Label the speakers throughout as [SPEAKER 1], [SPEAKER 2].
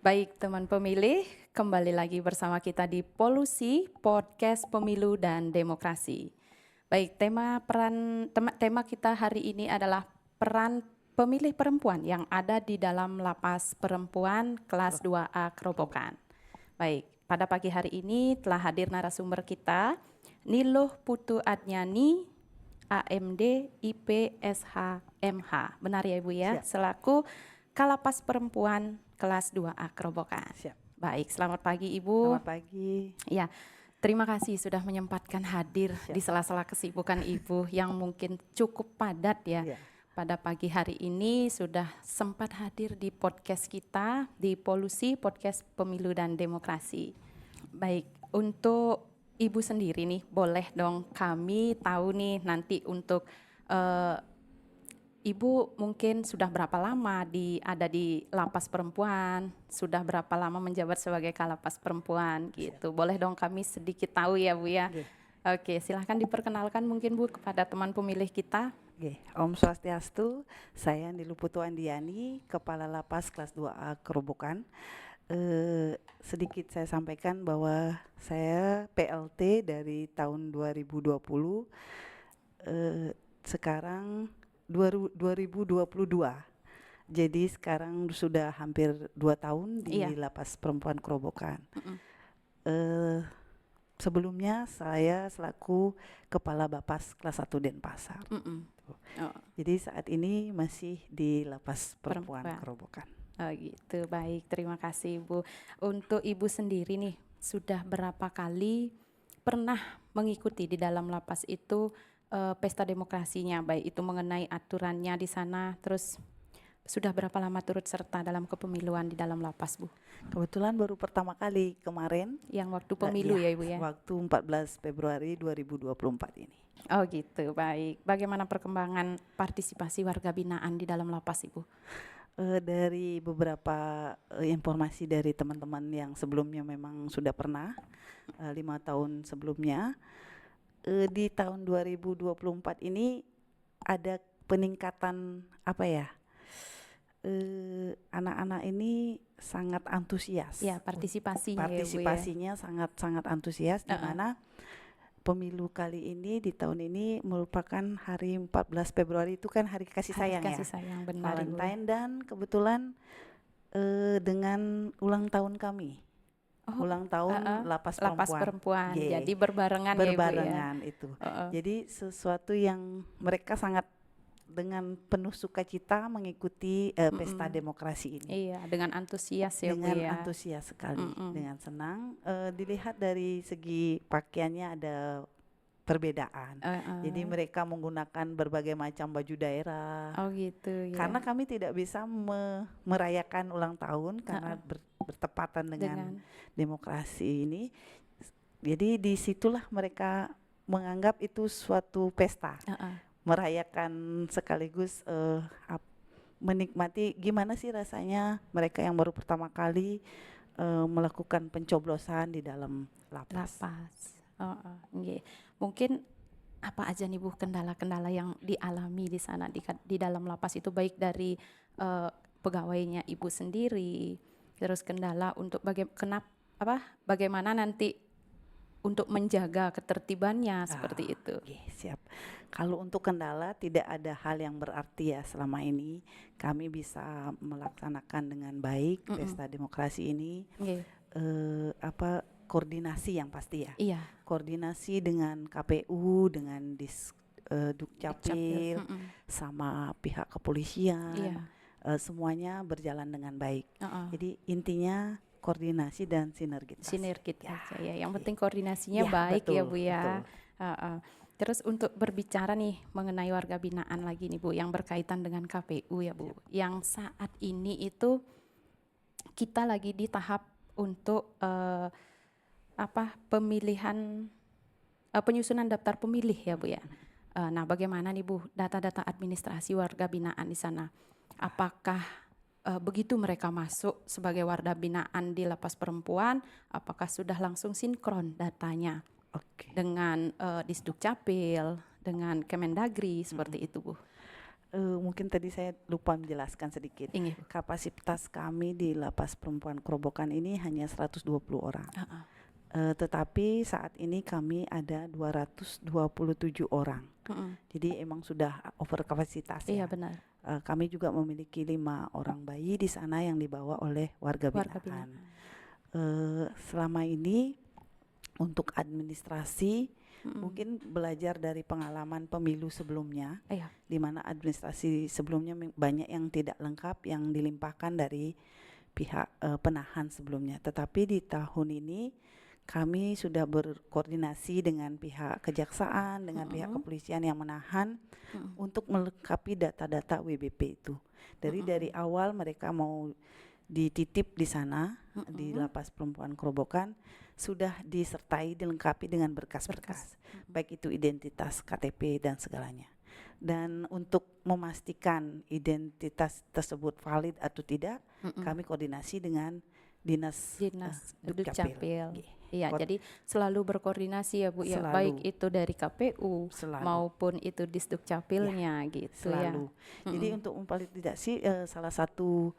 [SPEAKER 1] Baik teman pemilih, kembali lagi bersama kita di Polusi Podcast Pemilu dan Demokrasi. Baik, tema kita hari ini adalah peran pemilih perempuan yang ada di dalam lapas perempuan kelas 2A Kerobokan. Baik, pada pagi hari ini telah hadir narasumber kita, Niluh Putu Adnyani, AMD IPSH MH. Benar ya Ibu ya?
[SPEAKER 2] Siap.
[SPEAKER 1] Selaku Kalapas Perempuan kelas 2A Kerobokan.
[SPEAKER 2] Siap.
[SPEAKER 1] Baik, selamat pagi Ibu.
[SPEAKER 2] Selamat pagi.
[SPEAKER 1] Ya, terima kasih sudah menyempatkan hadir
[SPEAKER 2] Siap.
[SPEAKER 1] di sela-sela kesibukan Ibu yang mungkin cukup padat ya.
[SPEAKER 2] Ya.
[SPEAKER 1] Pada pagi hari ini sudah sempat hadir di podcast kita di Polusi Podcast Pemilu dan Demokrasi. Baik, untuk Ibu sendiri nih, boleh dong kami tahu nih nanti untuk Ibu mungkin sudah berapa lama ada di lapas perempuan, sudah berapa lama menjabat sebagai kalapas perempuan gitu. Boleh dong kami sedikit tahu ya Bu ya. Oke, silahkan diperkenalkan mungkin Bu kepada teman pemilih kita.
[SPEAKER 2] Om Swastiastu, saya Niluh Putu Adnyani, Kepala Lapas kelas 2A Kerobokan. Sedikit saya sampaikan bahwa saya PLT dari tahun 2020, sekarang 2022. Jadi sekarang sudah hampir 2 tahun di Lapas Perempuan Kerobokan. Sebelumnya saya selaku Kepala Bapas kelas 1 Denpasar. Jadi saat ini masih di Lapas Perempuan Kerobokan.
[SPEAKER 1] Oh gitu, baik, terima kasih Ibu. Untuk Ibu sendiri nih, sudah berapa kali pernah mengikuti di dalam lapas itu pesta demokrasinya, baik itu mengenai aturannya di sana, terus sudah berapa lama turut serta dalam kepemiluan di dalam lapas Bu?
[SPEAKER 2] Kebetulan baru pertama kali kemarin.
[SPEAKER 1] Yang waktu pemilu ya Ibu ya?
[SPEAKER 2] Waktu 14 Februari 2024 ini.
[SPEAKER 1] Oh gitu, baik. Bagaimana perkembangan partisipasi warga binaan di dalam lapas Ibu?
[SPEAKER 2] Dari beberapa informasi dari teman-teman yang sebelumnya memang sudah pernah 5 tahun sebelumnya, di tahun 2024 ini ada peningkatan anak-anak ini sangat antusias.
[SPEAKER 1] Ya, partisipasinya
[SPEAKER 2] ya, sangat antusias, di mana pemilu kali ini di tahun ini merupakan hari 14 Februari itu kan hari kasih sayang
[SPEAKER 1] kasih sayang, benar
[SPEAKER 2] Valentine Ibu. Dan kebetulan dengan ulang tahun kami. Ulang tahun Lapas
[SPEAKER 1] Perempuan. Jadi berbarengan ya Ibu ya.
[SPEAKER 2] Itu. Jadi sesuatu yang mereka sangat dengan penuh sukacita mengikuti pesta demokrasi ini.
[SPEAKER 1] Iya, dengan antusias ya Bu ya.
[SPEAKER 2] Dengan antusias sekali, dengan senang. Dilihat dari segi pakaiannya ada perbedaan. Jadi mereka menggunakan berbagai macam baju daerah.
[SPEAKER 1] Oh gitu ya.
[SPEAKER 2] Karena kami tidak bisa merayakan ulang tahun karena bertepatan dengan demokrasi ini. Jadi disitulah mereka menganggap itu suatu pesta. Merayakan sekaligus menikmati gimana sih rasanya mereka yang baru pertama kali melakukan pencoblosan di dalam lapas.
[SPEAKER 1] Mungkin apa aja nih Bu kendala-kendala yang dialami di sana di dalam lapas itu, baik dari pegawainya Ibu sendiri, terus kendala untuk bagaimana nanti untuk menjaga ketertibannya seperti itu.
[SPEAKER 2] Siap. Kalau untuk kendala tidak ada hal yang berarti ya, selama ini kami bisa melaksanakan dengan baik pesta demokrasi ini. Koordinasi yang pasti ya.
[SPEAKER 1] Iya.
[SPEAKER 2] Koordinasi dengan KPU, dengan Dukcapil, sama pihak kepolisian. Semuanya berjalan dengan baik. Jadi intinya koordinasi dan sinergitas.
[SPEAKER 1] Aja ya. Yang penting koordinasinya baik, betul, ya Bu ya. Terus untuk berbicara nih mengenai warga binaan lagi nih Bu, yang berkaitan dengan KPU ya Bu. Yang saat ini itu kita lagi di tahap untuk pemilihan penyusunan daftar pemilih ya Bu ya. Nah, bagaimana nih Bu data-data administrasi warga binaan di sana? Apakah begitu mereka masuk sebagai warga binaan di lapas perempuan, apakah sudah langsung sinkron datanya dengan Disdukcapil, dengan Kemendagri seperti itu Bu?
[SPEAKER 2] Mungkin tadi saya lupa menjelaskan sedikit.
[SPEAKER 1] Ini.
[SPEAKER 2] Kapasitas kami di Lapas Perempuan Kerobokan ini hanya 120 orang. Tetapi saat ini kami ada 227 orang. Jadi emang sudah over kapasitas
[SPEAKER 1] Iya
[SPEAKER 2] ya.
[SPEAKER 1] benar.
[SPEAKER 2] Kami juga memiliki 5 orang bayi di sana yang dibawa oleh warga binaan. Selama ini untuk administrasi mungkin belajar dari pengalaman pemilu sebelumnya, di mana administrasi sebelumnya banyak yang tidak lengkap yang dilimpahkan dari pihak penahan sebelumnya. Tetapi di tahun ini kami sudah berkoordinasi dengan pihak kejaksaan, dengan pihak kepolisian yang menahan untuk melengkapi data-data WBP itu. Dari awal mereka mau dititip di sana di Lapas Perempuan Kerobokan sudah disertai dilengkapi dengan berkas-berkas, baik itu identitas, KTP dan segalanya. Dan untuk memastikan identitas tersebut valid atau tidak, kami koordinasi dengan Dinas
[SPEAKER 1] Dukcapil. Iya, jadi selalu berkoordinasi ya Bu ya, baik itu dari KPU maupun itu Disdukcapilnya gitu
[SPEAKER 2] selalu.
[SPEAKER 1] ya.
[SPEAKER 2] Jadi untuk memvalidasi salah satu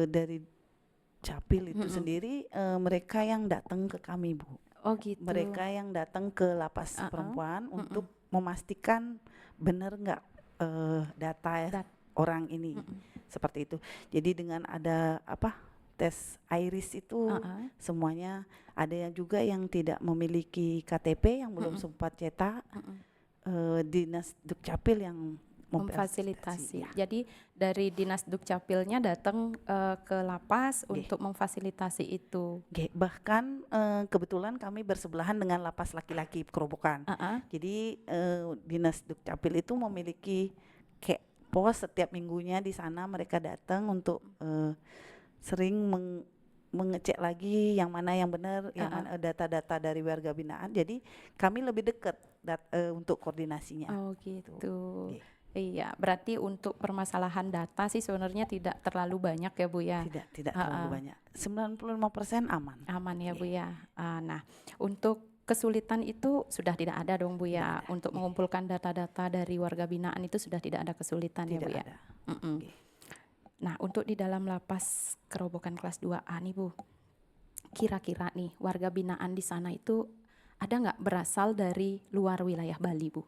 [SPEAKER 2] dari Capil itu sendiri mereka yang datang ke kami Bu.
[SPEAKER 1] Oh gitu.
[SPEAKER 2] Mereka yang datang ke Lapas Perempuan untuk memastikan benar nggak data orang ini seperti itu. Jadi dengan ada tes iris itu semuanya, ada yang juga yang tidak memiliki KTP yang belum sempat cetak, Dinas Dukcapil yang
[SPEAKER 1] memfasilitasi. Jadi dari Dinas Dukcapilnya datang ke lapas untuk memfasilitasi itu.
[SPEAKER 2] Bahkan kebetulan kami bersebelahan dengan lapas laki-laki Kerobokan. Jadi Dinas Dukcapil itu memiliki kayak pos setiap minggunya di sana, mereka datang untuk sering mengecek lagi yang mana yang benar, yang mana data-data dari warga binaan. Jadi kami lebih dekat untuk koordinasinya.
[SPEAKER 1] Oh gitu. Iya, berarti untuk permasalahan data sih sebenarnya tidak terlalu banyak ya Bu ya.
[SPEAKER 2] Tidak terlalu banyak. 95% aman.
[SPEAKER 1] Aman ya Bu ya. Nah, untuk kesulitan itu sudah tidak ada dong Bu ya. Untuk mengumpulkan data-data dari warga binaan itu sudah tidak ada kesulitan ya Bu ya. Nah, untuk di dalam Lapas Kerobokan kelas 2A nih Bu, kira-kira nih warga binaan di sana itu ada nggak berasal dari luar wilayah Bali Bu?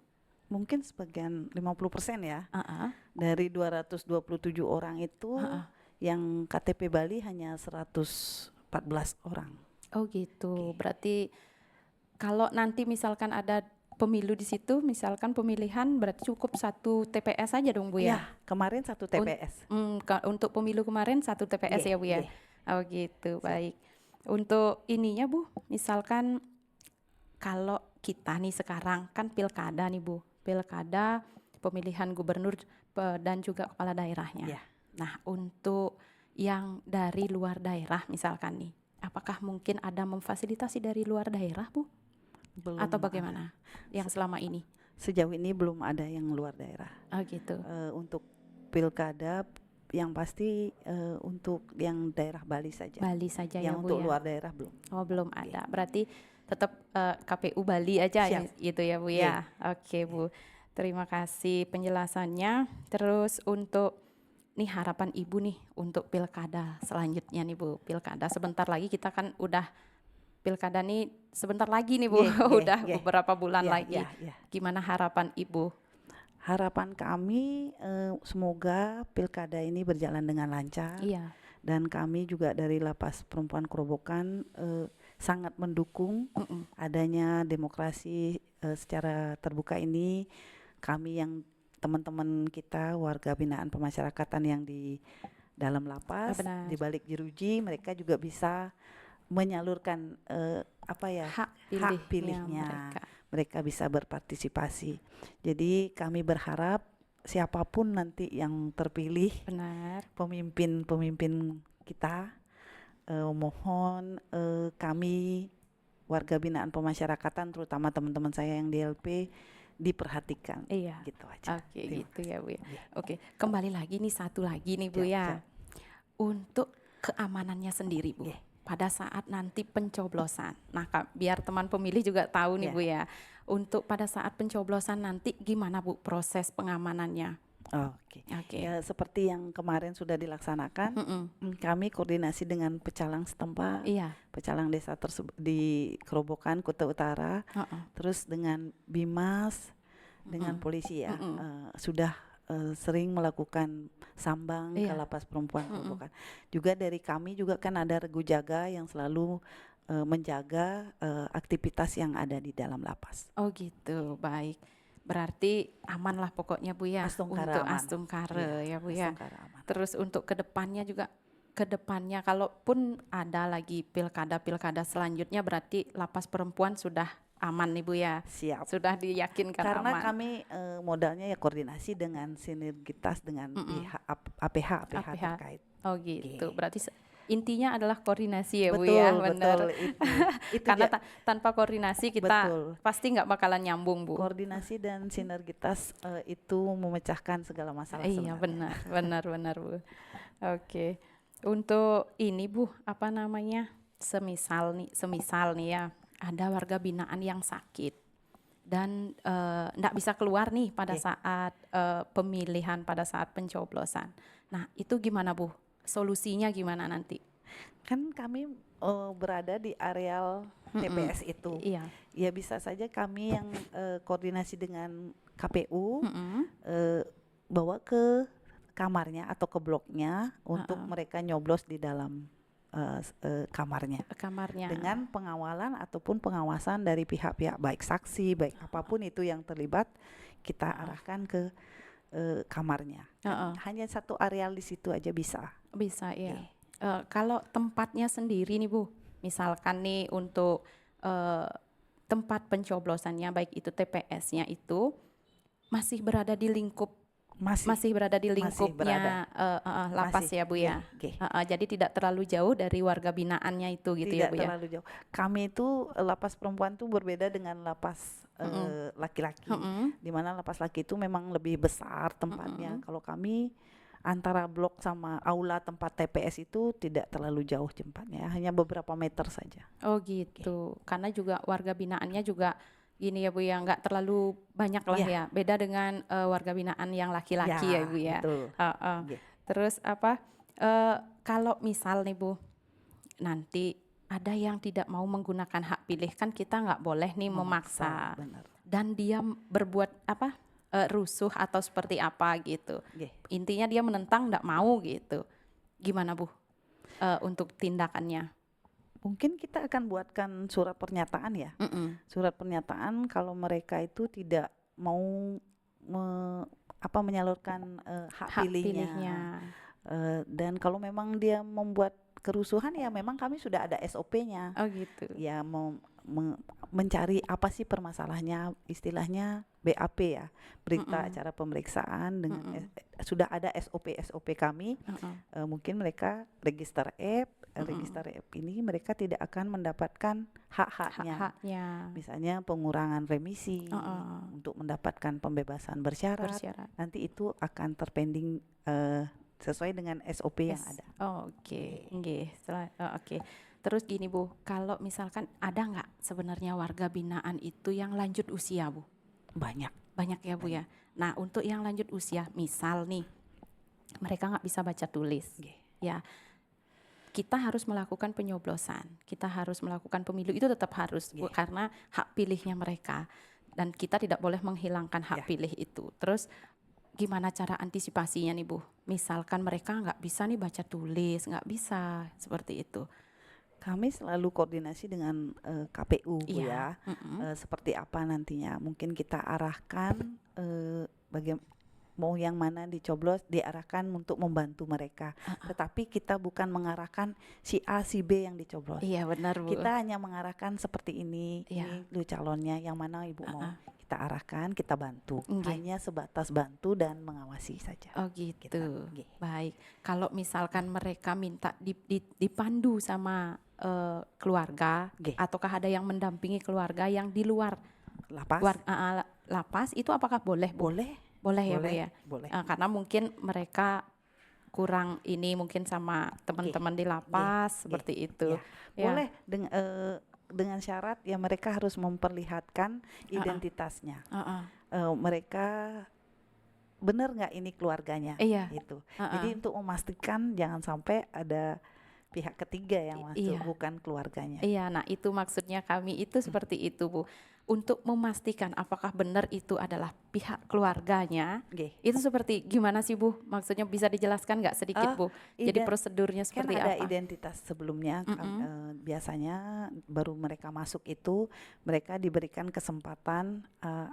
[SPEAKER 2] Mungkin sebagian 50% ya. Dari 227 orang itu yang KTP Bali hanya 114 orang.
[SPEAKER 1] Oh gitu. Berarti kalau nanti misalkan ada pemilu di situ, misalkan pemilihan berarti cukup 1 TPS saja dong Bu ya?
[SPEAKER 2] Ya, kemarin 1 TPS.
[SPEAKER 1] Untuk pemilu kemarin 1 TPS ya Bu ya? Oh gitu, baik. Untuk ininya Bu, misalkan kalau kita nih sekarang kan pilkada nih Bu, pilkada pemilihan gubernur dan juga kepala daerahnya. Nah untuk yang dari luar daerah misalkan nih, apakah mungkin ada memfasilitasi dari luar daerah Bu?
[SPEAKER 2] Belum
[SPEAKER 1] atau bagaimana yang selama ini?
[SPEAKER 2] Sejauh ini belum ada yang luar daerah.
[SPEAKER 1] Oh gitu.
[SPEAKER 2] Untuk pilkada yang pasti untuk yang daerah Bali saja.
[SPEAKER 1] Bali saja ya Bu
[SPEAKER 2] untuk
[SPEAKER 1] ya.
[SPEAKER 2] Luar daerah belum.
[SPEAKER 1] Oh belum ada. Berarti tetap KPU Bali aja gitu ya Bu ya. Oke Bu. Terima kasih penjelasannya. Terus untuk nih harapan Ibu nih untuk pilkada selanjutnya nih Bu. Pilkada sebentar lagi kita kan udah pilkada nih sebentar lagi nih Bu, udah beberapa bulan lagi. Gimana harapan Ibu?
[SPEAKER 2] Harapan kami semoga pilkada ini berjalan dengan lancar. Dan kami juga dari Lapas Perempuan Kerobokan sangat mendukung adanya demokrasi secara terbuka ini. Kami yang teman-teman kita warga binaan pemasyarakatan yang di dalam lapas, di balik jeruji, mereka juga bisa menyalurkan hak pilihnya, mereka bisa berpartisipasi. Jadi kami berharap siapapun nanti yang terpilih, pemimpin kita, mohon kami warga binaan pemasyarakatan, terutama teman-teman saya yang di LP, diperhatikan. Gitu aja.
[SPEAKER 1] Oke, gitu ya Bu ya. Oke, kembali lagi nih satu lagi nih Bu ya. Untuk keamanannya sendiri Bu. pada saat nanti pencoblosan. Nah, biar teman pemilih juga tahu nih
[SPEAKER 2] Ya.
[SPEAKER 1] Bu ya, untuk pada saat pencoblosan nanti gimana Bu proses pengamanannya?
[SPEAKER 2] Oke.
[SPEAKER 1] Oke.
[SPEAKER 2] Ya, seperti yang kemarin sudah dilaksanakan, kami koordinasi dengan pecalang setempat,
[SPEAKER 1] Iya.
[SPEAKER 2] pecalang desa tersebut di Kerobokan, Kuta Utara, terus dengan Bimas, dengan polisi ya, sudah sering melakukan sambang ke
[SPEAKER 1] Iya.
[SPEAKER 2] lapas perempuan Kerobokan. Juga dari kami juga kan ada regu jaga yang selalu menjaga aktivitas yang ada di dalam lapas.
[SPEAKER 1] Oh gitu, baik. Berarti aman lah pokoknya Bu ya
[SPEAKER 2] Astungkara
[SPEAKER 1] untuk
[SPEAKER 2] aman.
[SPEAKER 1] Astungkara ya Bu ya.
[SPEAKER 2] Astungkara aman.
[SPEAKER 1] Terus untuk kedepannya juga, kedepannya kalaupun ada lagi pilkada selanjutnya berarti lapas perempuan sudah aman nih Bu ya.
[SPEAKER 2] Siap.
[SPEAKER 1] Sudah diyakinkan
[SPEAKER 2] Karena
[SPEAKER 1] aman.
[SPEAKER 2] kami modalnya ya koordinasi dengan sinergitas dengan pihak APH terkait.
[SPEAKER 1] Oh gitu.
[SPEAKER 2] Oke.
[SPEAKER 1] Berarti intinya adalah koordinasi ya Bu
[SPEAKER 2] Betul,
[SPEAKER 1] ya,
[SPEAKER 2] betul.
[SPEAKER 1] benar.
[SPEAKER 2] Itu
[SPEAKER 1] Karena tanpa koordinasi kita
[SPEAKER 2] betul.
[SPEAKER 1] pasti nggak bakalan nyambung Bu.
[SPEAKER 2] Koordinasi dan sinergitas itu memecahkan segala masalah
[SPEAKER 1] Iya
[SPEAKER 2] sebenarnya.
[SPEAKER 1] benar Bu. Oke. Untuk ini Bu, apa namanya? Semisal nih ya, ada warga binaan yang sakit dan enggak bisa keluar nih pada saat pemilihan, pada saat pencoblosan. Nah, itu gimana Bu? Solusinya gimana nanti?
[SPEAKER 2] Kan kami berada di areal TPS itu.
[SPEAKER 1] Iya.
[SPEAKER 2] Ya bisa saja kami yang koordinasi dengan KPU bawa ke kamarnya atau ke bloknya untuk mereka nyoblos di dalam kamarnya dengan pengawalan ataupun pengawasan dari pihak-pihak baik saksi baik apapun itu yang terlibat kita arahkan ke kamarnya. Hanya satu areal di situ aja bisa ya.
[SPEAKER 1] Kalau tempatnya sendiri nih Bu, misalkan nih untuk tempat pencoblosannya baik itu TPS-nya itu masih berada di lingkup masih berada di lingkupnya lapas ya Bu ya. Jadi tidak terlalu jauh dari warga binaannya itu gitu ya Bu ya.
[SPEAKER 2] Tidak terlalu jauh. Kami itu lapas perempuan tuh berbeda dengan lapas laki-laki. Di mana lapas laki itu memang lebih besar tempatnya. Kalau kami antara blok sama aula tempat TPS itu tidak terlalu jauh tempatnya, hanya beberapa meter saja.
[SPEAKER 1] Oh gitu. Karena juga warga binaannya juga gini ya Bu ya, nggak terlalu banyak lah ya. Beda dengan warga binaan yang laki-laki ya Bu ya.
[SPEAKER 2] Betul.
[SPEAKER 1] Terus apa? Kalau misal nih Bu, nanti ada yang tidak mau menggunakan hak pilih, kan kita nggak boleh nih memaksa.
[SPEAKER 2] Benar.
[SPEAKER 1] Dan dia berbuat apa? Rusuh atau seperti apa gitu. Intinya dia menentang, nggak mau gitu. Gimana Bu untuk tindakannya?
[SPEAKER 2] Mungkin kita akan buatkan surat pernyataan ya. Surat pernyataan kalau mereka itu tidak mau menyalurkan hak pilihnya. Dan kalau memang dia membuat kerusuhan ya memang kami sudah ada SOP-nya.
[SPEAKER 1] Oh gitu.
[SPEAKER 2] Ya mencari apa sih permasalahannya, istilahnya BAP ya, berita acara pemeriksaan dengan sudah ada SOP kami. Mungkin mereka register app ini mereka tidak akan mendapatkan hak-haknya. Misalnya pengurangan remisi untuk mendapatkan pembebasan bersyarat. Nanti itu akan terpending sesuai dengan SOP yang ada.
[SPEAKER 1] Oke. Terus gini Bu, kalau misalkan ada nggak sebenarnya warga binaan itu yang lanjut usia Bu? Banyak ya Bu ya. Nah untuk yang lanjut usia, misal nih mereka nggak bisa baca tulis, ya kita harus melakukan penyoblosan, kita harus melakukan pemilu itu tetap harus Bu, karena hak pilihnya mereka dan kita tidak boleh menghilangkan hak pilih itu. Terus gimana cara antisipasinya nih Bu? Misalkan mereka nggak bisa nih baca tulis, nggak bisa seperti itu.
[SPEAKER 2] Kami selalu koordinasi dengan KPU Bu ya. Seperti apa nantinya? Mungkin kita arahkan mau yang mana dicoblos diarahkan untuk membantu mereka. Tetapi kita bukan mengarahkan si A si B yang dicoblos.
[SPEAKER 1] Iya benar Bu.
[SPEAKER 2] Kita hanya mengarahkan seperti ini lu calonnya yang mana Ibu mau. Kita arahkan, kita bantu. Hanya sebatas bantu dan mengawasi saja.
[SPEAKER 1] Oh gitu. Baik. Kalau misalkan mereka minta dipandu sama keluarga, ataukah ada yang mendampingi keluarga yang di luar lapas, itu apakah boleh Bu?
[SPEAKER 2] Boleh
[SPEAKER 1] Ya Bu ya.
[SPEAKER 2] Boleh.
[SPEAKER 1] Karena mungkin mereka kurang ini mungkin sama teman-teman di lapas seperti itu.
[SPEAKER 2] Ya. Boleh dengan syarat ya mereka harus memperlihatkan identitasnya. Mereka benar nggak ini keluarganya, gitu. Jadi untuk memastikan jangan sampai ada pihak ketiga yang masuk, bukan keluarganya.
[SPEAKER 1] Iya, nah itu maksudnya kami itu seperti itu, Bu. Untuk memastikan apakah benar itu adalah pihak keluarganya, itu seperti gimana sih, Bu? Maksudnya bisa dijelaskan nggak sedikit, Bu? Jadi prosedurnya seperti
[SPEAKER 2] kan ada
[SPEAKER 1] apa?
[SPEAKER 2] identitas sebelumnya, biasanya baru mereka masuk itu mereka diberikan kesempatan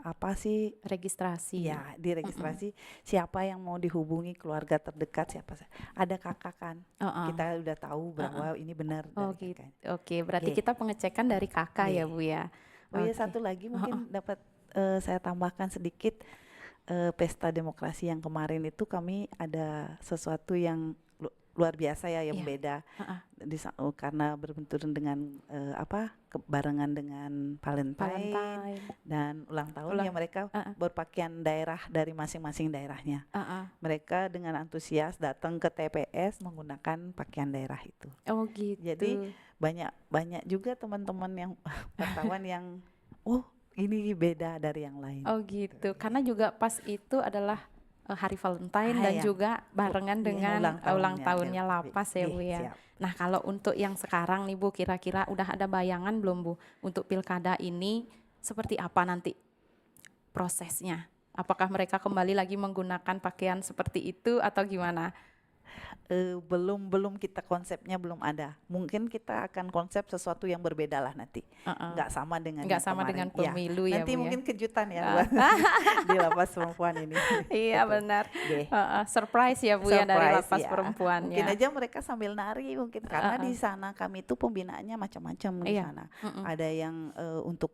[SPEAKER 2] apa sih?
[SPEAKER 1] Registrasi.
[SPEAKER 2] Ya, diregistrasi siapa yang mau dihubungi, keluarga terdekat siapa. Ada kakak kan? Kita udah tahu bahwa ini benar dari kakak.
[SPEAKER 1] Oke, berarti kita pengecekan dari kakak ya, Bu ya.
[SPEAKER 2] Oh iya, satu lagi mungkin dapat saya tambahkan sedikit, pesta demokrasi yang kemarin itu kami ada sesuatu yang luar biasa ya, yang beda karena berbenturan dengan barengan dengan Valentine dan ulang tahun ya, mereka berpakaian daerah dari masing-masing daerahnya. Mereka dengan antusias datang ke TPS menggunakan pakaian daerah itu.
[SPEAKER 1] Oh gitu.
[SPEAKER 2] Jadi banyak juga teman-teman yang wartawan yang ini beda dari yang lain.
[SPEAKER 1] Oh gitu. Karena juga pas itu adalah hari Valentine dan juga barengan dengan ulang tahunnya lapas ya, Bu ya. Nah, kalau untuk yang sekarang nih, Bu, kira-kira udah ada bayangan belum, Bu, untuk pilkada ini seperti apa nanti prosesnya? Apakah mereka kembali lagi menggunakan pakaian seperti itu atau gimana?
[SPEAKER 2] Belum kita konsepnya belum ada. Mungkin kita akan konsep sesuatu yang berbeda lah nanti. Nggak sama dengan
[SPEAKER 1] pemilu ya.
[SPEAKER 2] Nanti mungkin kejutan ya buat di lapas perempuan ini.
[SPEAKER 1] Iya benar. Surprise ya, Bu, ya, dari lapas perempuan.
[SPEAKER 2] Mungkin aja mereka sambil nari mungkin, karena di sana kami itu pembinaannya macam-macam di sana. Ada yang untuk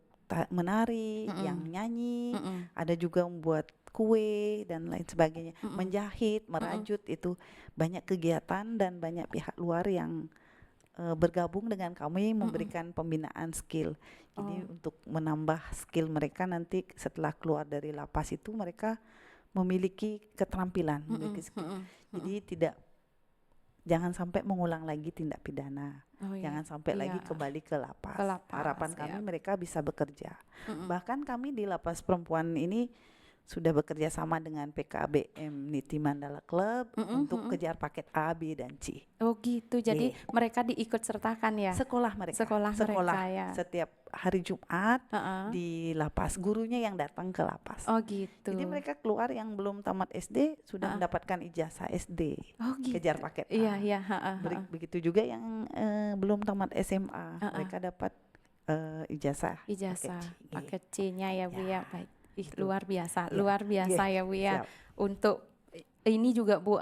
[SPEAKER 2] menari, yang nyanyi, ada juga membuat kue dan lain sebagainya, menjahit, merajut, itu banyak kegiatan dan banyak pihak luar yang bergabung dengan kami memberikan pembinaan skill. Jadi untuk menambah skill mereka nanti setelah keluar dari lapas itu mereka memiliki keterampilan, memiliki skill. Jadi jangan sampai mengulang lagi tindak pidana. Jangan sampai lagi kembali ke lapas. Harapan kami mereka bisa bekerja. Bahkan kami di lapas perempuan ini sudah bekerja sama dengan PKBM Niti Mandala Club untuk kejar paket A, B, dan C.
[SPEAKER 1] Oh gitu, jadi mereka diikut sertakan ya?
[SPEAKER 2] Sekolah mereka ya. Setiap hari Jumat di lapas, gurunya yang datang ke lapas.
[SPEAKER 1] Oh gitu.
[SPEAKER 2] Jadi mereka keluar yang belum tamat SD sudah mendapatkan ijazah SD.
[SPEAKER 1] Oh gitu.
[SPEAKER 2] Kejar paket A.
[SPEAKER 1] Iya.
[SPEAKER 2] Begitu juga yang belum tamat SMA, mereka dapat ijazah
[SPEAKER 1] paket C-nya ya, Bu ya. Baik. Luar biasa ya, Bu ya. Untuk ini juga, Bu,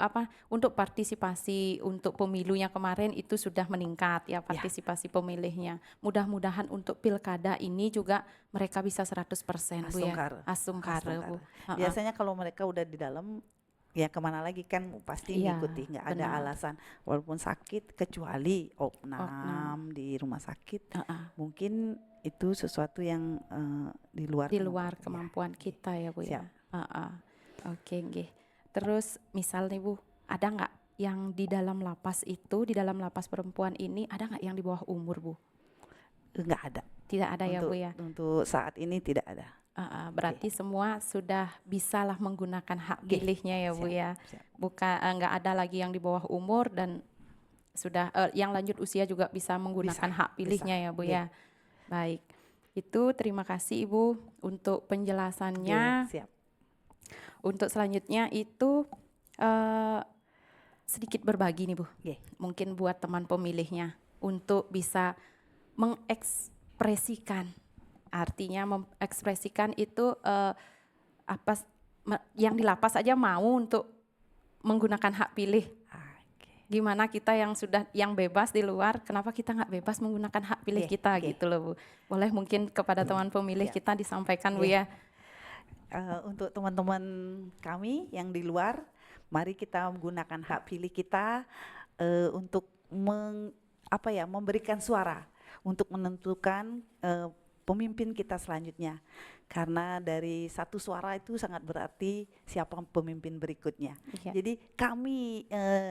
[SPEAKER 1] untuk partisipasi untuk pemilunya kemarin itu sudah meningkat ya partisipasi pemilihnya. Mudah-mudahan untuk pilkada ini juga mereka bisa 100%, Bu ya. Asumkara, Bu.
[SPEAKER 2] Biasanya kalau mereka udah di dalam ya kemana lagi kan pasti ngikuti, nggak ada alasan walaupun sakit, kecuali opnam di rumah sakit. Mungkin itu sesuatu yang di luar
[SPEAKER 1] kemampuan kita ya, Bu ya. Oke, nggih. Terus misal nih, Bu, ada nggak yang di dalam lapas itu, di dalam lapas perempuan ini ada nggak yang di bawah umur, Bu?
[SPEAKER 2] Nggak ada.
[SPEAKER 1] Tidak ada ya, Bu ya.
[SPEAKER 2] Untuk saat ini tidak ada.
[SPEAKER 1] Berarti semua sudah bisalah menggunakan hak pilihnya ya, Bu ya. Bukan nggak ada lagi yang di bawah umur dan sudah yang lanjut usia juga bisa menggunakan hak pilihnya ya, Bu ya. Baik, itu terima kasih Ibu untuk penjelasannya.
[SPEAKER 2] Siap.
[SPEAKER 1] Untuk selanjutnya itu sedikit berbagi nih, Bu. Mungkin buat teman pemilihnya untuk bisa mengekspresikan, artinya mengekspresikan itu yang di lapas aja mau untuk menggunakan hak pilih. Gimana kita yang bebas di luar, kenapa kita nggak bebas menggunakan hak pilih kita gitu loh, Bu. Boleh mungkin kepada teman pemilih kita disampaikan, Bu ya.
[SPEAKER 2] Untuk teman-teman kami yang di luar, mari kita menggunakan hak pilih kita untuk memberikan suara untuk menentukan pemimpin kita selanjutnya. Karena dari satu suara itu sangat berarti siapa pemimpin berikutnya.
[SPEAKER 1] Iya.
[SPEAKER 2] Jadi kami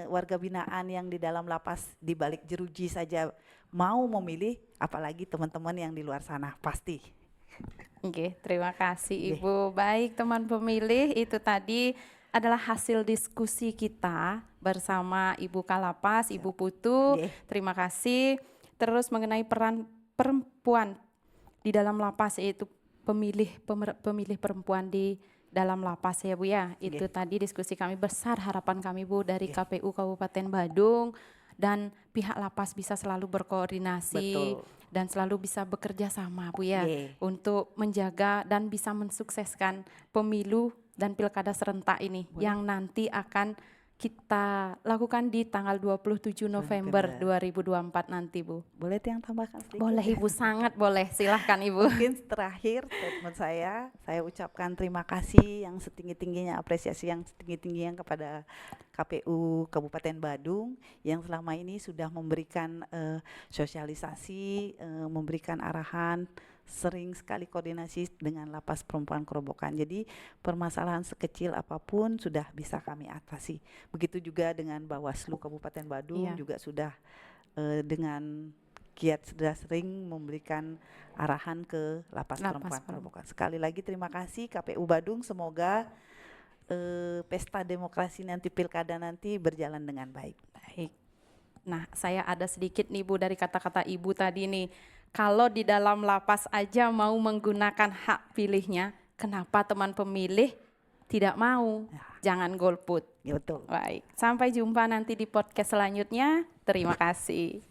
[SPEAKER 2] warga binaan yang di dalam lapas di balik jeruji saja mau memilih, apalagi teman-teman yang di luar sana pasti.
[SPEAKER 1] Oke, terima kasih
[SPEAKER 2] Oke.
[SPEAKER 1] Ibu. Baik teman pemilih, itu tadi adalah hasil diskusi kita bersama Ibu Kalapas, Ibu Putu.
[SPEAKER 2] Oke.
[SPEAKER 1] Terima kasih. Terus mengenai peran perempuan di dalam lapas, yaitu pemilih perempuan di dalam lapas ya Bu ya. Itu tadi diskusi kami, besar harapan kami Bu dari KPU Kabupaten Badung, dan pihak lapas bisa selalu berkoordinasi.
[SPEAKER 2] Betul.
[SPEAKER 1] Dan selalu bisa bekerja sama Bu ya,
[SPEAKER 2] Ye.
[SPEAKER 1] untuk menjaga dan bisa mensukseskan pemilu dan pilkada serentak ini yang nanti akan kita lakukan di tanggal 27 November 2024 nanti Bu.
[SPEAKER 2] Boleh yang tambahkan sedikit?
[SPEAKER 1] Boleh Ibu, sangat boleh, silahkan Ibu.
[SPEAKER 2] Mungkin terakhir statement saya ucapkan terima kasih yang setinggi-tingginya, apresiasi yang setinggi-tingginya kepada KPU Kabupaten Badung yang selama ini sudah memberikan sosialisasi, memberikan arahan, sering sekali koordinasi dengan Lapas Perempuan Kerobokan. Jadi permasalahan sekecil apapun sudah bisa kami atasi. Begitu juga dengan Bawaslu Kabupaten Badung juga sudah dengan giat sudah sering memberikan arahan ke Lapas Perempuan Kerobokan. Sekali lagi terima kasih KPU Badung, semoga pesta demokrasi nanti, pilkada nanti berjalan dengan baik.
[SPEAKER 1] Baik. Nah, saya ada sedikit nih Bu dari kata-kata Ibu tadi nih. Kalau di dalam lapas aja mau menggunakan hak pilihnya, kenapa teman pemilih tidak mau? Jangan golput.
[SPEAKER 2] Ya, betul.
[SPEAKER 1] Baik, sampai jumpa nanti di podcast selanjutnya. Terima kasih.